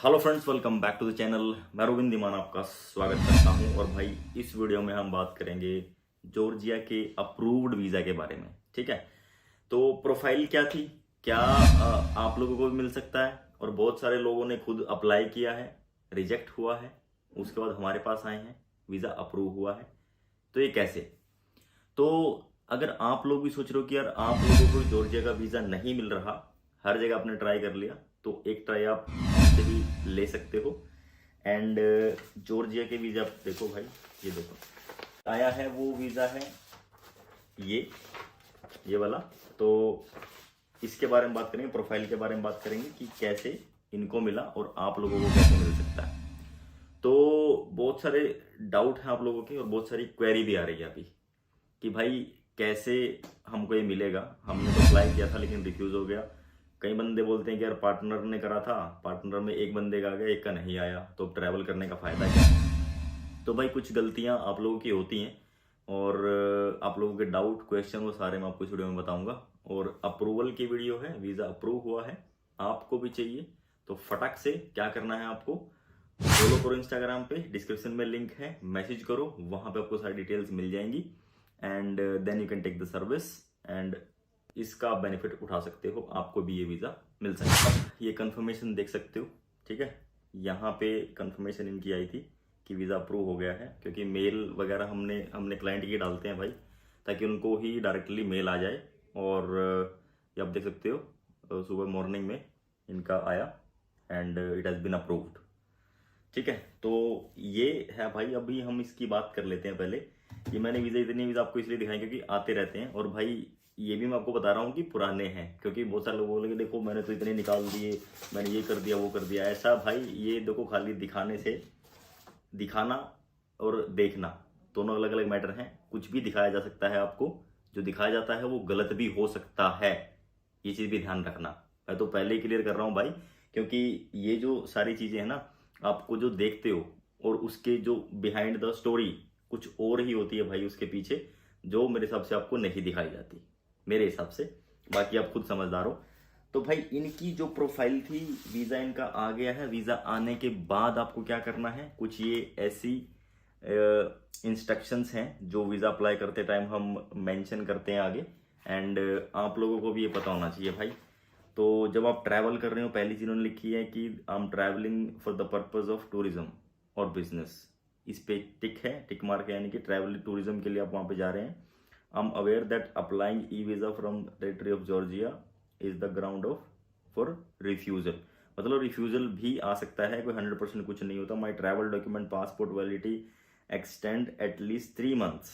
Hello friends, welcome back to the channel. मैं रोविंद दीमान आपका स्वागत करता हूं। और भाई इस वीडियो में हम बात करेंगे जॉर्जिया के अप्रूव्ड वीज़ा के बारे में। ठीक है, तो प्रोफाइल क्या थी, क्या आप लोगों को भी मिल सकता है। और बहुत सारे लोगों ने खुद अप्लाई किया है, रिजेक्ट हुआ है, उसके बाद हमारे पास आए हैं, वीज़ा अप्रूव हुआ है। तो ये कैसे? तो अगर आप लोग भी सोच रहे हो कि यार आप लोगों को जॉर्जिया का वीज़ा नहीं मिल रहा, हर जगह आपने ट्राई कर लिया, तो एक ट्राई आप हमसे भी ले सकते हो। एंड जॉर्जिया के वीज़ा देखो भाई, ये देखो आया है, वो वीज़ा है ये वाला। तो इसके बारे में बात करेंगे, प्रोफाइल के बारे में बात करेंगे कि कैसे इनको मिला और आप लोगों को कैसे मिल सकता है। तो बहुत सारे डाउट हैं आप लोगों के और बहुत सारी क्वेरी भी आ रही है अभी कि भाई कैसे हमको ये मिलेगा। हमने तो अप्लाई किया था लेकिन रिफ्यूज़ हो गया। कई बंदे बोलते हैं कि यार पार्टनर ने करा था, पार्टनर में एक बंदे का आ गया, एक का नहीं आया, तो ट्रैवल करने का फ़ायदा क्या। तो भाई कुछ गलतियां आप लोगों की होती हैं और आप लोगों के डाउट क्वेश्चन वो सारे मैं आपको इस वीडियो में बताऊंगा। और अप्रूवल की वीडियो है, वीज़ा अप्रूव हुआ है, आपको भी चाहिए तो फटाक से क्या करना है, आपको फॉलो करो इंस्टाग्राम पे, डिस्क्रिप्शन में लिंक है, मैसेज करो, वहां पे आपको सारी डिटेल्स मिल जाएंगी। And then you can take the service and इसका बेनिफिट उठा सकते हो, आपको भी ये वीज़ा मिल सकता है। ये कंफर्मेशन देख सकते हो, ठीक है। यहाँ पे कंफर्मेशन इनकी आई थी कि वीज़ा अप्रूव हो गया है, क्योंकि मेल वगैरह हमने क्लाइंट की डालते हैं भाई, ताकि उनको ही डायरेक्टली मेल आ जाए। और ये आप देख सकते हो, सुबह मॉर्निंग में इनका आया and it has been approved. ठीक है, तो ये है भाई। अभी हम इसकी बात कर लेते हैं पहले। ये मैंने इतनी वीज़ा आपको इसलिए दिखाई क्योंकि आते रहते हैं। और भाई ये भी मैं आपको बता रहा हूँ कि पुराने हैं, क्योंकि बहुत सारे लोग बोलेंगे देखो मैंने तो इतने निकाल दिए, मैंने ये कर दिया वो कर दिया। ऐसा भाई ये देखो, खाली दिखाने से, दिखाना और देखना दोनों अलग अलग मैटर हैं। कुछ भी दिखाया जा सकता है आपको, जो दिखाया जाता है वो गलत भी हो सकता है, ये चीज़ भी ध्यान रखना। मैं तो पहले ही क्लियर कर रहा हूँ भाई, क्योंकि ये जो सारी चीज़ें हैं ना, आपको जो देखते हो और उसके जो बिहाइंड द स्टोरी कुछ और ही होती है भाई उसके पीछे, जो मेरे हिसाब से आपको नहीं दिखाई जाती, मेरे हिसाब से। बाकी आप खुद समझदार हो। तो भाई इनकी जो प्रोफाइल थी, वीज़ा इनका आ गया है। वीज़ा आने के बाद आपको क्या करना है, कुछ ये ऐसी इंस्ट्रक्शंस हैं जो वीज़ा अप्लाई करते टाइम हम मेंशन करते हैं आगे। एंड आप लोगों को भी ये पता होना चाहिए भाई। तो जब आप ट्रैवल कर रहे हो, पहली चीज़ उन्होंने लिखी है कि I am travelling for the purpose of tourism और बिजनेस। इस पे टिक है, टिक मार्क है, यानी कि ट्रैवल टूरिज्म के लिए आप वहाँ पे जा रहे हैं। I am aware that applying e visa from territory of Georgia is the ground of for refusal. मतलब रिफ्यूजल भी आ सकता है, कोई 100% कुछ नहीं होता। My travel document passport validity extend at least 3 months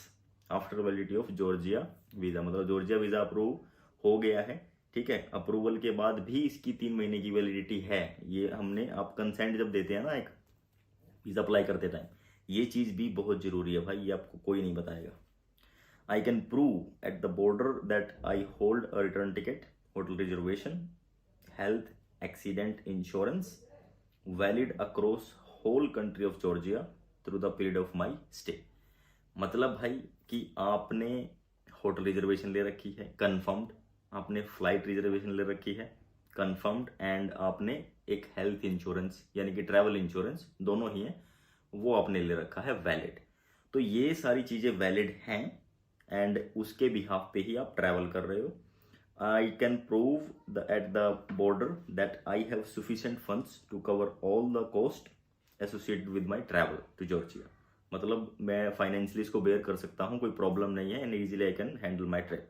after validity of Georgia visa. मतलब Georgia visa approve हो गया है, ठीक है। अप्रूवल के बाद भी इसकी 3 महीने की वैलिडिटी है। ये हमने, आप कंसेंट जब देते हैं ना एक वीज़ा अप्लाई करते टाइम, ये चीज़ भी बहुत ज़रूरी है भाई, ये आपको कोई नहीं बताएगा। I can prove at the border that I hold a return ticket, hotel reservation, health accident insurance, valid across whole country of Georgia through the period of my stay। मतलब भाई कि आपने होटल रिजर्वेशन ले रखी है confirmed, आपने flight reservation ले रखी है कंफर्म्ड, एंड आपने एक हेल्थ इंश्योरेंस यानी कि ट्रैवल इंश्योरेंस, दोनों ही हैं, वो आपने ले रखा है वैलिड। तो ये सारी चीज़ें वैलिड हैं एंड उसके बिहाफ पे ही आप ट्रैवल कर रहे हो। I can prove at the border that I have sufficient funds to cover all the cost associated with my travel to Georgia. मतलब मैं फाइनेंशियली इसको बेयर कर सकता हूँ, कोई प्रॉब्लम नहीं है, and easily I can handle my trip.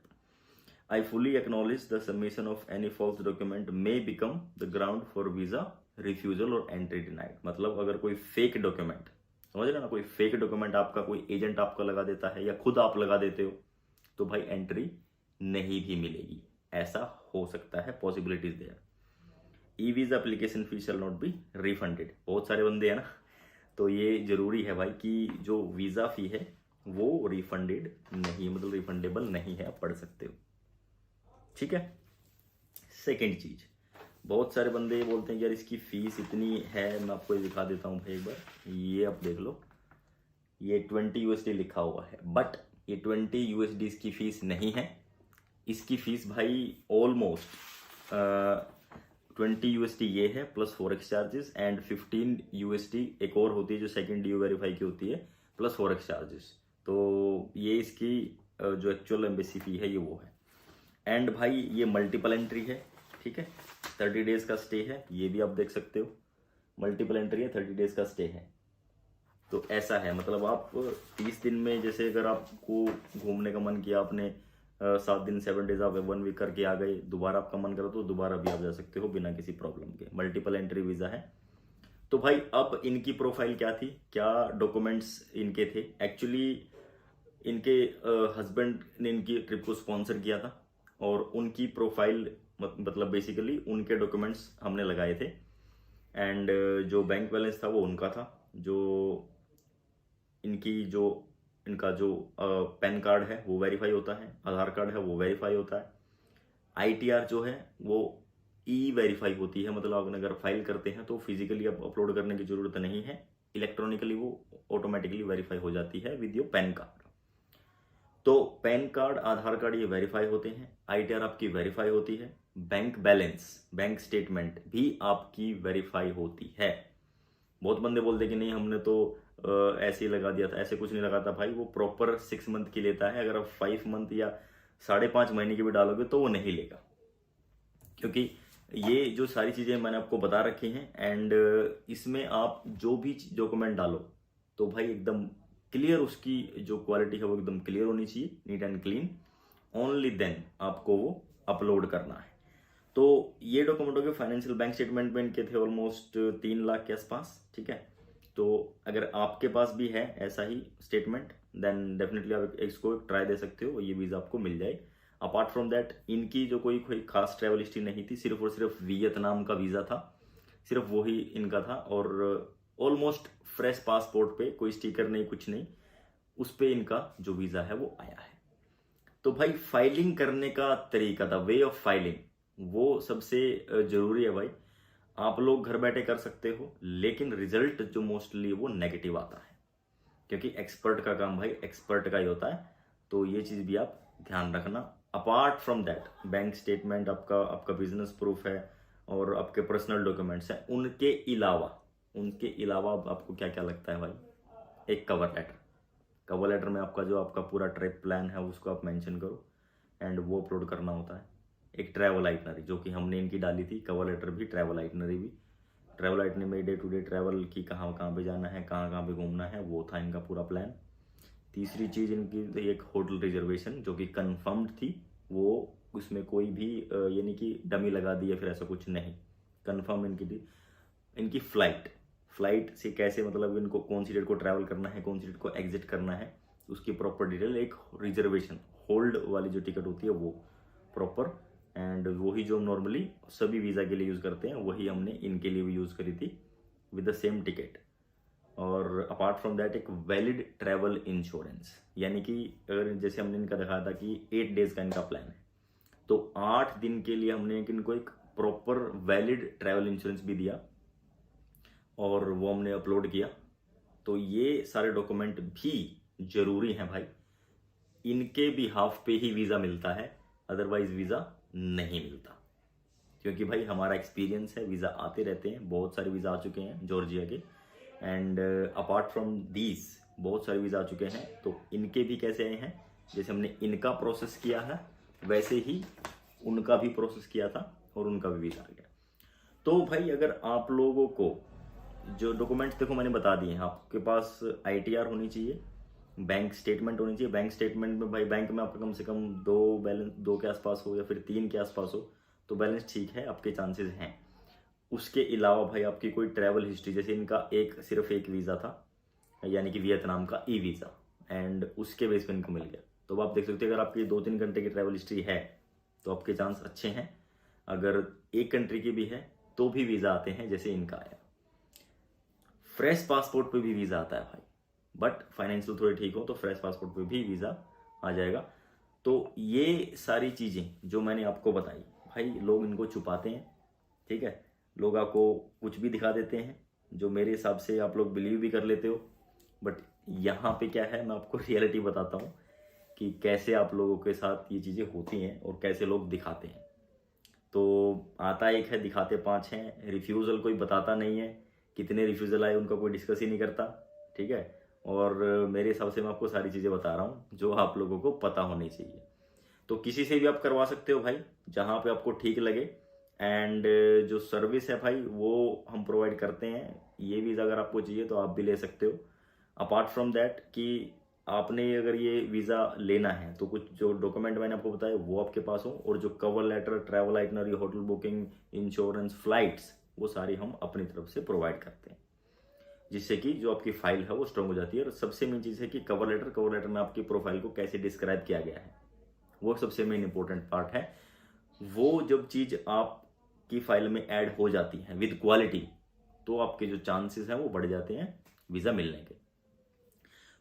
I fully acknowledge the submission of any false document may become the ground for visa refusal और एंट्री डिनाइड। मतलब अगर कोई फेक डॉक्यूमेंट, समझ रहे ना, कोई फेक डॉक्यूमेंट आपका कोई एजेंट आपका लगा देता है या खुद आप लगा देते हो, तो भाई एंट्री नहीं भी मिलेगी, ऐसा हो सकता है, possibilities there. E visa application fee shall not be refunded. बहुत सारे बंदे हैं ना, तो ये जरूरी है भाई कि जो वीज़ा फी है वो रिफंडेड नहीं, मतलब रिफंडेबल नहीं है, आप पढ़ सकते हो, ठीक है। सेकेंड चीज, बहुत सारे बंदे बोलते हैं यार इसकी फीस इतनी है। मैं आपको ये दिखा देता हूँ भाई एक बार, ये आप देख लो, ये 20 USD लिखा हुआ है, बट ये 20 USD इसकी फीस नहीं है। इसकी फीस भाई ऑलमोस्ट 20 USD ये है plus forex charges, and 15 USD एक और होती है जो सेकंड ड्यू वेरीफाई की होती है प्लस फॉरेक्स चार्जेस। तो ये इसकी जो एक्चुअल एम्बेसी फी है ये वो है। एंड भाई ये मल्टीपल एंट्री है, ठीक है, 30 डेज का स्टे है, ये भी आप देख सकते हो, मल्टीपल एंट्री है, 30 डेज का स्टे है। तो ऐसा है, मतलब आप 30 दिन में, जैसे अगर आपको घूमने का मन किया आपने 7 दिन 7 डेज आप 1 वीक करके आ गए, दोबारा आपका मन करो तो दोबारा भी आप जा सकते हो बिना किसी प्रॉब्लम के। मल्टीपल एंट्री वीज़ा है। तो भाई अब इनकी प्रोफाइल क्या थी, क्या डॉक्यूमेंट्स इनके थे। एक्चुअली इनके हस्बैंड ने इनकी ट्रिप को स्पॉन्सर किया था और उनकी प्रोफाइल मतलब बेसिकली उनके डॉक्यूमेंट्स हमने लगाए थे। एंड जो बैंक बैलेंस था वो उनका था, जो इनका जो पैन कार्ड है वो वेरीफाई होता है, आधार कार्ड है वो वेरीफाई होता है, ITR जो है वो वेरीफाई होती है, मतलब आप अगर फाइल करते हैं तो फिजिकली आप अपलोड करने की जरूरत नहीं है, इलेक्ट्रॉनिकली वो ऑटोमेटिकली वेरीफाई हो जाती है विद योर पैन कार्ड। तो पैन कार्ड, आधार कार्ड ये वेरीफाई होते हैं, ITR आपकी वेरीफाई होती है, बैंक बैलेंस, बैंक स्टेटमेंट भी आपकी वेरीफाई होती है। बहुत बंदे बोलते कि नहीं हमने तो ऐसे ही लगा दिया था, ऐसे कुछ नहीं लगाता भाई, वो प्रॉपर 6 मंथ की लेता है। अगर आप 5 मंथ या 5.5 महीने की भी डालोगे तो वो नहीं लेगा, क्योंकि ये जो सारी चीजें मैंने आपको बता रखी हैं। एंड इसमें आप जो भी डॉक्यूमेंट डालो तो भाई एकदम क्लियर, उसकी जो क्वालिटी है वो एकदम क्लियर होनी चाहिए, neat and clean, only then आपको वो अपलोड करना है। तो ये डॉक्यूमेंट हो गए। फाइनेंशियल बैंक स्टेटमेंट में इनके थे ऑलमोस्ट 3 लाख के आसपास, ठीक है। तो अगर आपके पास भी है ऐसा ही स्टेटमेंट देन डेफिनेटली आप इसको ट्राई दे सकते हो, ये वीज़ा आपको मिल जाए। अपार्ट फ्रॉम दैट इनकी जो कोई खास ट्रैवल हिस्ट्री नहीं थी, सिर्फ और सिर्फ वियतनाम का वीज़ा था, सिर्फ वही इनका था। और ऑलमोस्ट फ्रेश पासपोर्ट पे, कोई स्टिकर नहीं कुछ नहीं, उस पे इनका जो वीज़ा है वो आया है। तो भाई फाइलिंग करने का तरीका था, वे ऑफ फाइलिंग, वो सबसे जरूरी है भाई। आप लोग घर बैठे कर सकते हो, लेकिन रिजल्ट जो मोस्टली वो नेगेटिव आता है, क्योंकि एक्सपर्ट का काम भाई एक्सपर्ट का ही होता है। तो ये चीज़ भी आप ध्यान रखना। Apart from that bank statement आपका बिजनेस प्रूफ है और आपके पर्सनल डॉक्यूमेंट्स हैं, उनके अलावा आपको क्या क्या लगता है भाई, एक कवर लेटर में आपका पूरा ट्रिप प्लान है उसको आप मेंशन करो एंड वो अपलोड करना होता है। एक ट्रैवल आइटनरी जो कि हमने इनकी डाली थी, कवर लेटर भी, ट्रैवल आइटनरी भी। ट्रैवल आइटनरी में डे टू डे ट्रैवल की कहाँ कहाँ पे जाना है, कहाँ पे घूमना है, वो था इनका पूरा प्लान। तीसरी चीज़ इनकी थी एक होटल रिजर्वेशन जो कि कन्फर्म्ड थी, वो उसमें कोई भी यानी कि डमी लगा दी या फिर ऐसा कुछ नहीं, कन्फर्म इनकी थी। इनकी फ्लाइट से कैसे, मतलब इनको कौन सी डेट को ट्रैवल करना है, कौन सी डेट को एग्जिट करना है, उसकी प्रॉपर डिटेल, एक रिजर्वेशन होल्ड वाली जो टिकट होती है वो प्रॉपर। एंड वही जो नॉर्मली सभी वीज़ा के लिए यूज़ करते हैं वही हमने इनके लिए भी यूज़ करी थी विद द सेम टिकट। और अपार्ट फ्रॉम दैट एक वैलिड ट्रैवल इंश्योरेंस, यानी कि अगर जैसे हमने इनका दिखाया था कि 8 डेज का इनका प्लान है, तो 8 दिन के लिए हमने इनको एक प्रॉपर वैलिड ट्रैवल इंश्योरेंस भी दिया और वो हमने अपलोड किया। तो ये सारे डॉक्यूमेंट भी जरूरी हैं भाई, इनके बिहाफ पे ही वीज़ा मिलता है, अदरवाइज वीज़ा नहीं मिलता। क्योंकि भाई हमारा एक्सपीरियंस है, वीज़ा आते रहते हैं, बहुत सारे वीज़ा आ चुके हैं जॉर्जिया के। एंड अपार्ट फ्रॉम दीज बहुत सारे वीज़ा आ चुके हैं, तो इनके भी कैसे आए हैं, जैसे हमने इनका प्रोसेस किया है वैसे ही उनका भी प्रोसेस किया था और उनका भी वीज़ा आ गया। तो भाई अगर आप लोगों को जो डॉक्यूमेंट्स देखो मैंने बता दिए हैं, आपके पास ITR होनी चाहिए, बैंक स्टेटमेंट होनी चाहिए। बैंक स्टेटमेंट में भाई बैंक में आपका कम से कम 2 के आसपास हो या फिर 3 के आसपास हो तो बैलेंस ठीक है, आपके चांसेस हैं। उसके अलावा भाई आपकी कोई ट्रैवल हिस्ट्री, जैसे इनका सिर्फ एक वीज़ा था, यानी कि वियतनाम का वीज़ा, एंड उसके बेस पे इनको मिल गया। तो आप देख सकते हो अगर आपकी 2-3 घंटे की ट्रैवल हिस्ट्री है तो आपके चांस अच्छे हैं। अगर 1 कंट्री की भी है तो भी वीज़ा आते हैं, जैसे इनका आया। फ्रेश पासपोर्ट पे भी वीज़ा आता है भाई, बट फाइनेंशियल थोड़े ठीक हो तो फ्रेश पासपोर्ट पे भी वीज़ा आ जाएगा। तो ये सारी चीज़ें जो मैंने आपको बताई भाई, लोग इनको छुपाते हैं, ठीक है, लोग आपको कुछ भी दिखा देते हैं जो मेरे हिसाब से आप लोग बिलीव भी कर लेते हो। बट यहाँ पे क्या है, मैं आपको रियलिटी बताता हूँ कि कैसे आप लोगों के साथ ये चीज़ें होती हैं और कैसे लोग दिखाते हैं। तो आता एक है, दिखाते 5 हैं। रिफ्यूज़ल कोई बताता नहीं है, कितने रिफ्यूज़ल आए उनका कोई डिस्कस ही नहीं करता, ठीक है। और मेरे हिसाब से मैं आपको सारी चीज़ें बता रहा हूँ जो आप लोगों को पता होनी चाहिए। तो किसी से भी आप करवा सकते हो भाई, जहाँ पे आपको ठीक लगे। एंड जो सर्विस है भाई वो हम प्रोवाइड करते हैं। ये वीज़ा अगर आपको चाहिए तो आप भी ले सकते हो। अपार्ट फ्रॉम दैट कि आपने अगर ये वीज़ा लेना है तो कुछ जो डॉक्यूमेंट मैंने आपको बताया वो आपके पास हो, और जो cover letter, travel itinerary, hotel booking, insurance, flights, वो सारी हम अपनी तरफ से प्रोवाइड करते हैं, जिससे कि जो आपकी फाइल है वो स्ट्रॉन्ग हो जाती है। और सबसे मेन चीज़ है कि कवर लेटर में आपकी प्रोफाइल को कैसे डिस्क्राइब किया गया है, वो सबसे मेन इंपॉर्टेंट पार्ट है। वो जब चीज़ आपकी फाइल में ऐड हो जाती है विद क्वालिटी, तो आपके जो चांसेस हैं वो बढ़ जाते हैं वीज़ा मिलने के।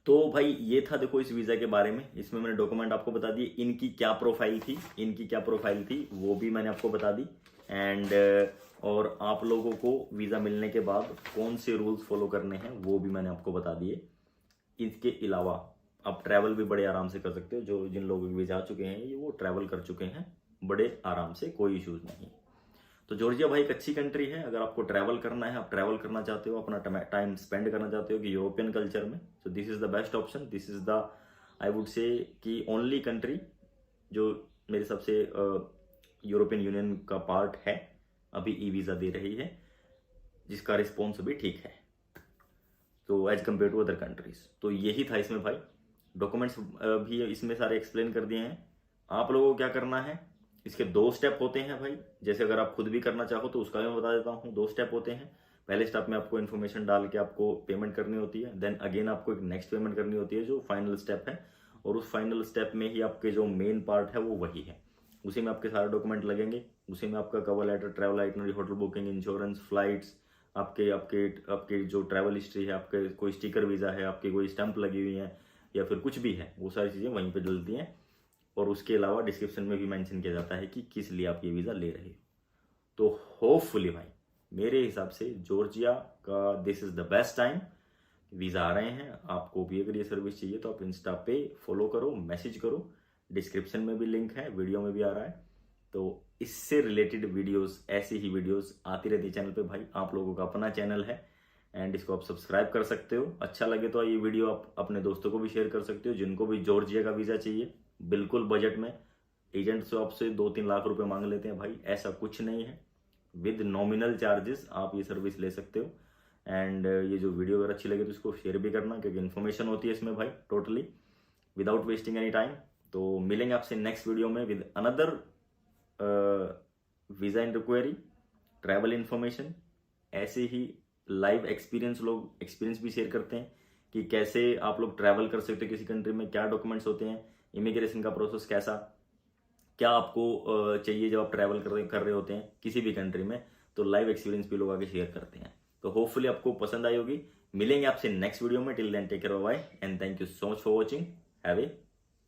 तो भाई ये था देखो इस वीज़ा के बारे में। इसमें मैंने डॉक्यूमेंट आपको बता दिए, इनकी क्या प्रोफाइल थी वो भी मैंने आपको बता दी। एंड और आप लोगों को वीज़ा मिलने के बाद कौन से रूल्स फॉलो करने हैं वो भी मैंने आपको बता दिए। इसके अलावा आप ट्रैवल भी बड़े आराम से कर सकते हो। जो जिन लोगों के वीज़ा आ चुके हैं ये वो ट्रैवल कर चुके हैं बड़े आराम से, कोई इश्यूज नहीं। तो जॉर्जिया भाई एक अच्छी कंट्री है। अगर आपको ट्रैवल करना है, आप ट्रैवल करना चाहते हो, अपना टाइम स्पेंड करना चाहते हो कि यूरोपियन कल्चर में, तो this is the best option. This is the I would say कि ओनली कंट्री जो मेरे हिसाब से यूरोपियन यूनियन का पार्ट है, अभी ई वीज़ा दे रही है, जिसका रिस्पॉन्स भी ठीक है, तो as compare to other countries. तो यही था इसमें भाई। डॉक्यूमेंट्स भी इसमें सारे एक्सप्लेन कर दिए हैं। आप लोगों को क्या करना है, इसके 2 स्टेप होते हैं भाई। जैसे अगर आप खुद भी करना चाहो तो उसका भी मैं बता देता हूँ। 2 स्टेप होते हैं। पहले स्टेप में आपको इन्फॉर्मेशन डाल के आपको पेमेंट करनी होती है, देन अगेन आपको एक नेक्स्ट पेमेंट करनी होती है जो फाइनल स्टेप है। और उस फाइनल स्टेप में ही आपके जो मेन पार्ट है वो वही है, उसी में आपके सारे डॉक्यूमेंट लगेंगे, उसी में आपका cover letter, travel itinerary, hotel booking, insurance, flights, आपके आपके आपके जो ट्रैवल हिस्ट्री है, आपके कोई स्टिकर वीज़ा है, आपकी कोई स्टैंप लगी हुई है या फिर कुछ भी है, वो सारी चीज़ें वहीं पे डलती हैं। और उसके अलावा डिस्क्रिप्शन में भी मेंशन किया जाता है कि किस लिए आप ये वीज़ा ले रहे हो। तो होपफुली भाई मेरे हिसाब से जॉर्जिया का this is the best time. Visa आ रहे हैं, आपको भी अगर ये सर्विस चाहिए तो आप इंस्टा पे फॉलो करो, मैसेज करो, डिस्क्रिप्शन में भी लिंक है, वीडियो में भी आ रहा है। तो इससे रिलेटेड वीडियोस, ऐसी ही वीडियोस आती रहती है चैनल पे भाई। आप लोगों का अपना चैनल है एंड इसको आप सब्सक्राइब कर सकते हो। अच्छा लगे तो ये वीडियो आप अपने दोस्तों को भी शेयर कर सकते हो जिनको भी जॉर्जिया का वीज़ा चाहिए, बिल्कुल बजट में। एजेंट से आपसे 2-3 लाख रुपए मांग लेते हैं भाई, ऐसा कुछ नहीं है। विद नॉमिनल चार्जेस आप ये सर्विस ले सकते हो। एंड ये जो वीडियो अगर अच्छी लगे तो इसको शेयर भी करना, क्योंकि इन्फॉर्मेशन होती है इसमें भाई totally without wasting any time. तो मिलेंगे आपसे नेक्स्ट वीडियो में with another visa inquiry, travel information. ऐसे ही लाइव एक्सपीरियंस भी शेयर करते हैं कि कैसे आप लोग ट्रैवल कर सकते हो किसी कंट्री में, क्या डॉक्यूमेंट्स होते हैं, इमिग्रेशन का प्रोसेस कैसा, क्या आपको चाहिए जब आप ट्रैवल कर रहे होते हैं किसी भी कंट्री में। तो लाइव एक्सपीरियंस भी लोग आगे शेयर करते हैं। तो होपफुली आपको पसंद आई होगी। मिलेंगे आपसे नेक्स्ट वीडियो में। Till then take care, bye and thank you so much for watching. Have a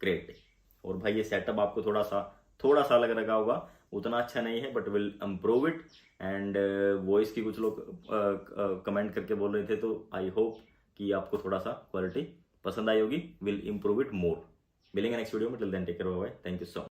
great day. और भाई ये सेटअप आपको थोड़ा सा लग रहा होगा, उतना अच्छा नहीं है, but will improve it. And voice की कुछ लोग कमेंट करके बोल रहे थे, तो आई होप कि आपको थोड़ा सा क्वालिटी पसंद आई होगी। Will improve it more. मिलेंगे नेक्स्ट वीडियो में। Till then take care, bye, thank you so much.